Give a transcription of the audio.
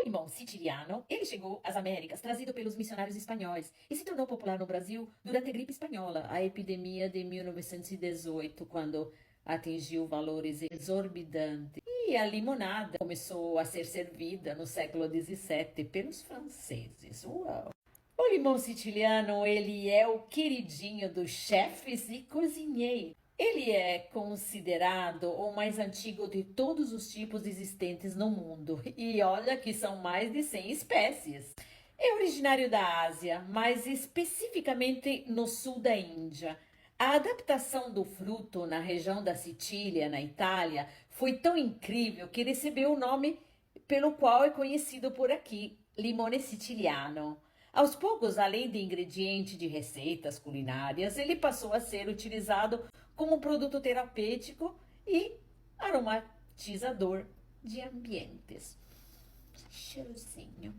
limão siciliano, ele chegou às Américas trazido pelos missionários espanhóis e se tornou popular no Brasil durante a gripe espanhola, a epidemia de 1918, quando atingiu valores exorbitantes. E a limonada começou a ser servida no século XVII pelos franceses. Uau! O limão siciliano, ele é o queridinho dos chefes e cozinheiros. Ele é considerado o mais antigo de todos os tipos existentes no mundo. E olha que são mais de 100 espécies. É originário da Ásia, mas especificamente no sul da Índia. A adaptação do fruto na região da Sicília, na Itália, foi tão incrível que recebeu o nome pelo qual é conhecido por aqui, limone siciliano. Aos poucos, além de ingrediente de receitas culinárias, ele passou a ser utilizado como produto terapêutico e aromatizador de ambientes. Cheirosinho.